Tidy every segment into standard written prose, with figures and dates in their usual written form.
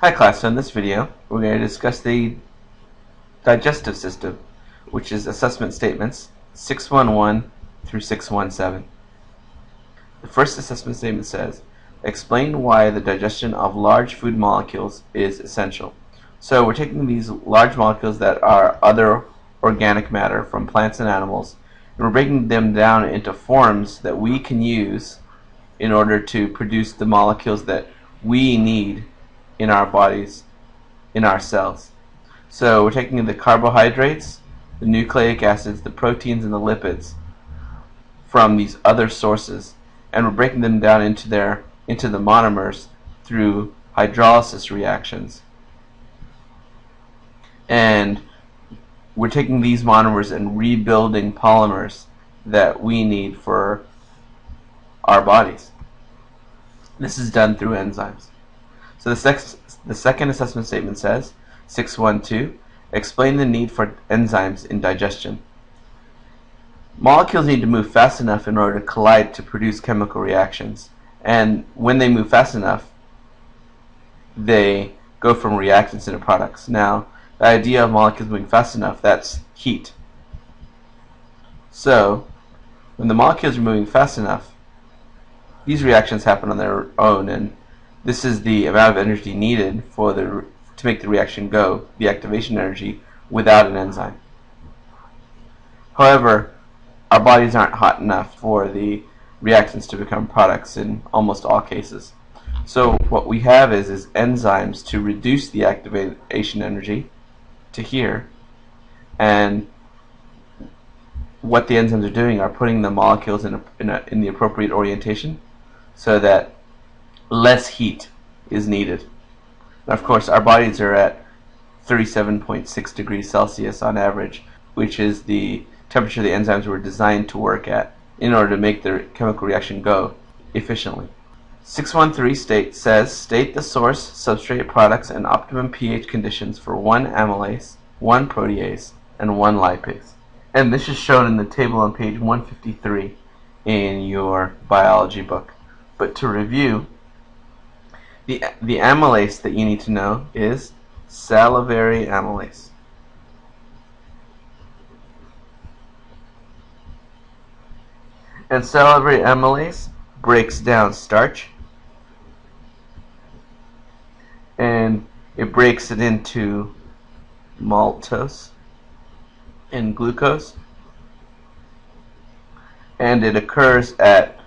Hi class, so in this video we're going to discuss the digestive system, which is assessment statements 611 through 617. The first assessment statement says, explain why the digestion of large food molecules is essential. So we're taking these large molecules that are other organic matter from plants and animals, and we're breaking them down into forms that we can use in order to produce the molecules that we need in our bodies, in our cells. So we're taking the carbohydrates, the nucleic acids, the proteins, and the lipids from these other sources, and we're breaking them down into the monomers through hydrolysis reactions. And we're taking these monomers and rebuilding polymers that we need for our bodies. This is done through enzymes. So the second assessment statement says, 612, explain the need for enzymes in digestion. Molecules need to move fast enough in order to collide to produce chemical reactions. And when they move fast enough, they go from reactants into products. Now, the idea of molecules moving fast enough, that's heat. So, when the molecules are moving fast enough, these reactions happen on their own, and this is the amount of energy needed to make the reaction go, the activation energy, without an enzyme. However, our bodies aren't hot enough for the reactants to become products in almost all cases. So what we have is enzymes to reduce the activation energy to here, and what the enzymes are doing are putting the molecules in the appropriate orientation so that less heat is needed. Now, of course, our bodies are at 37.6 degrees Celsius on average, which is the temperature the enzymes were designed to work at in order to make the chemical reaction go efficiently. 613 state the source, substrate products, and optimum pH conditions for one amylase, one protease, and one lipase. And this is shown in the table on page 153 in your biology book. But to review, the amylase that you need to know is salivary amylase. And salivary amylase breaks down starch, and it breaks it into maltose and glucose, and it occurs at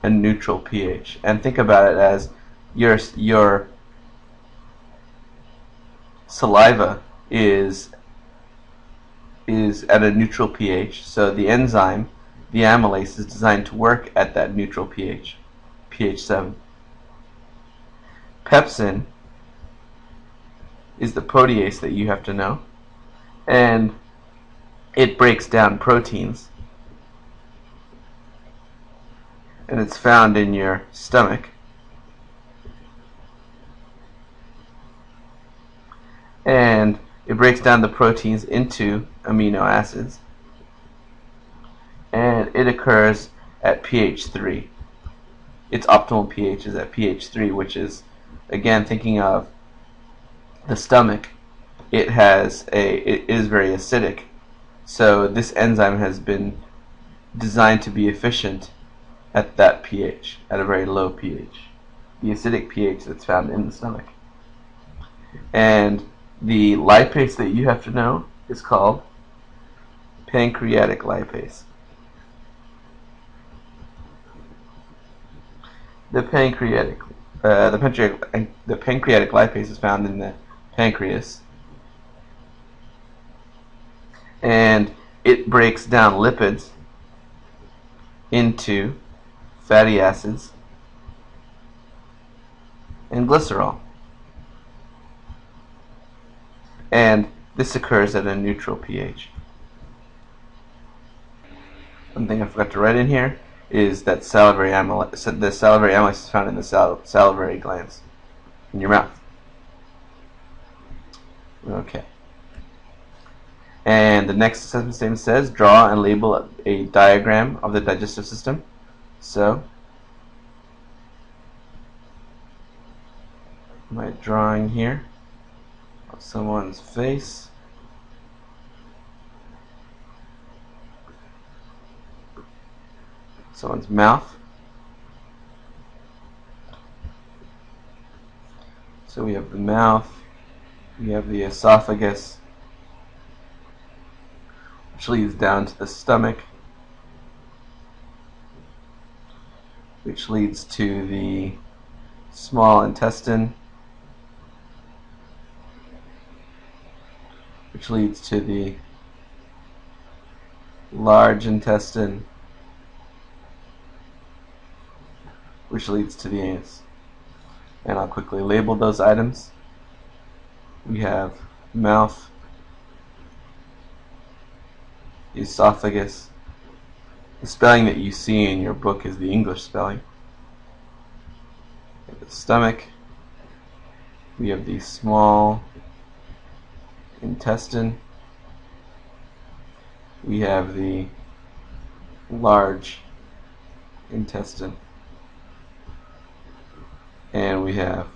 a neutral pH. And think about it as your saliva is at a neutral pH, so the enzyme, the amylase, is designed to work at that neutral pH, pH 7. Pepsin is the protease that you have to know, and it breaks down proteins, and it's found in your stomach. And it breaks down the proteins into amino acids, and it occurs at pH 3. Its optimal pH is at pH 3, which is, again, thinking of the stomach, it is very acidic. So this enzyme has been designed to be efficient at that pH, at a very low pH, the acidic pH that's found in the stomach. And the lipase that you have to know is called pancreatic lipase. The pancreatic lipase is found in the pancreas, and it breaks down lipids into fatty acids and glycerol. And this occurs at a neutral pH. One thing I forgot to write in here is that the salivary amylase is found in the salivary glands in your mouth. Okay. And the next assessment statement says, draw and label a diagram of the digestive system. So my drawing here of someone's face. Someone's mouth. So we have the mouth, we have the esophagus, which leads down to the stomach, which leads to the small intestine, which leads to the large intestine, which leads to the anus. And I'll quickly label those items. We have mouth, esophagus. The spelling that you see in your book is the English spelling. We have the stomach. We have the small intestine. We have the large intestine. And we have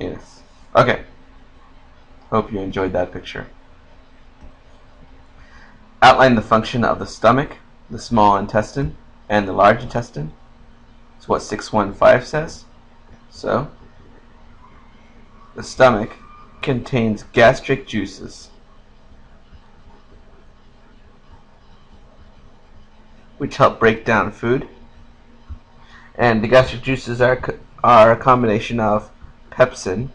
anus. Okay. Hope you enjoyed that picture. Outline the function of the stomach, the small intestine, and the large intestine. That's what 615 says. So, the stomach contains gastric juices, which help break down food. And the gastric juices are a combination of pepsin,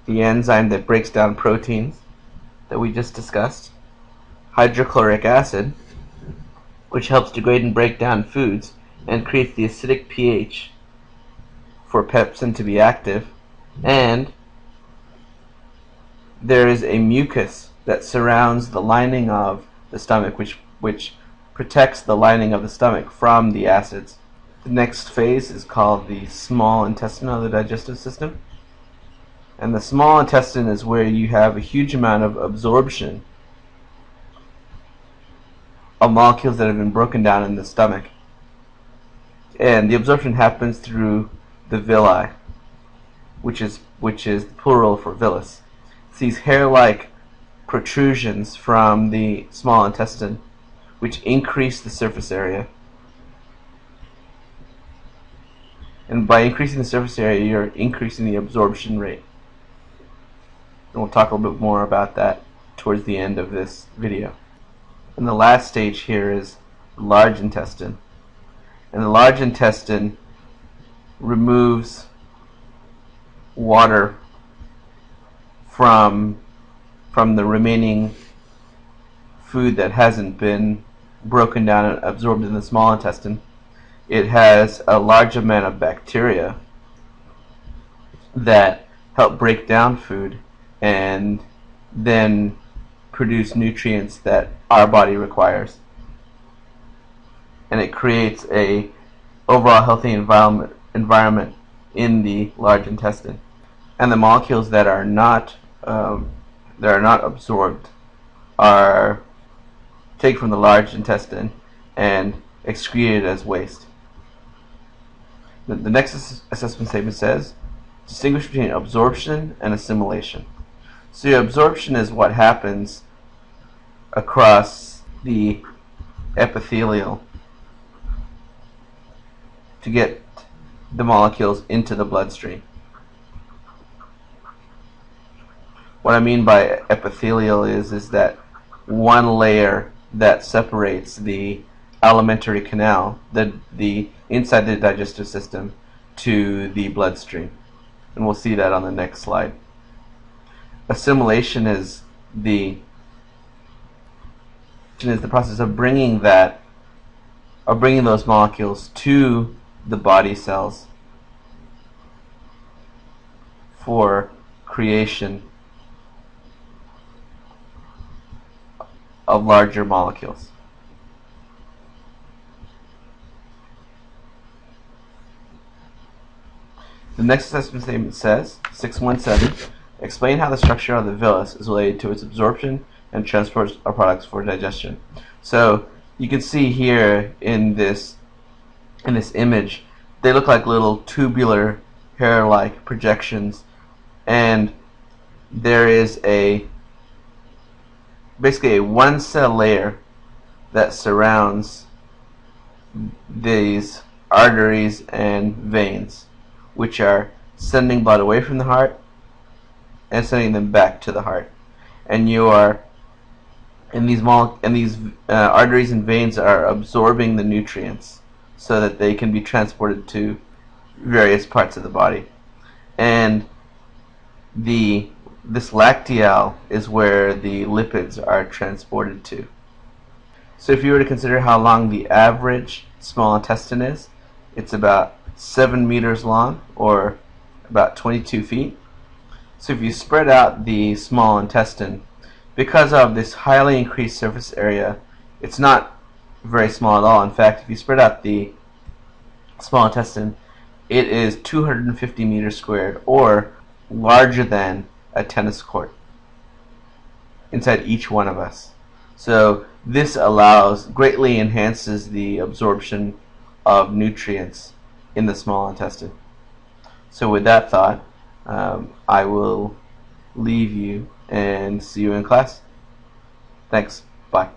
the enzyme that breaks down proteins that we just discussed, hydrochloric acid, which helps degrade and break down foods and creates the acidic pH for pepsin to be active, and there is a mucus that surrounds the lining of the stomach, which protects the lining of the stomach from the acids. The next phase is called the small intestine of the digestive system. And the small intestine is where you have a huge amount of absorption of molecules that have been broken down in the stomach. And the absorption happens through the villi, which is the plural for villus. It's these hair-like protrusions from the small intestine which increase the surface area. And by increasing the surface area, you're increasing the absorption rate. And we'll talk a little bit more about that towards the end of this video. And the last stage here is the large intestine. And the large intestine removes water from the remaining food that hasn't been broken down and absorbed in the small intestine. It has a large amount of bacteria that help break down food and then produce nutrients that our body requires. And it creates a overall healthy environment in the large intestine. And the molecules that are not absorbed are taken from the large intestine and excreted as waste. The next assessment statement says, distinguish between absorption and assimilation. So your absorption is what happens across the epithelial to get the molecules into the bloodstream. What I mean by epithelial is that one layer that separates the alimentary canal, the inside the digestive system, to the bloodstream. And we'll see that on the next slide. Assimilation is the process of bringing those molecules to the body cells for creation of larger molecules. The next assessment statement says, 617, explain how the structure of the villus is related to its absorption and transport of products for digestion. So you can see here in this image, they look like little tubular hair-like projections, and there is basically a one-cell layer that surrounds these arteries and veins, which are sending blood away from the heart and sending them back to the heart. And these arteries and veins are absorbing the nutrients so that they can be transported to various parts of the body. And this lacteal is where the lipids are transported to. So if you were to consider how long the average small intestine is, it's about 7 meters long, or about 22 feet. So if you spread out the small intestine, because of this highly increased surface area, it's not very small at all. In fact, if you spread out the small intestine, it is 250 meters squared, or larger than a tennis court inside each one of us. So this greatly enhances the absorption of nutrients in the small intestine. So with that thought, I will leave you and see you in class. Thanks. Bye.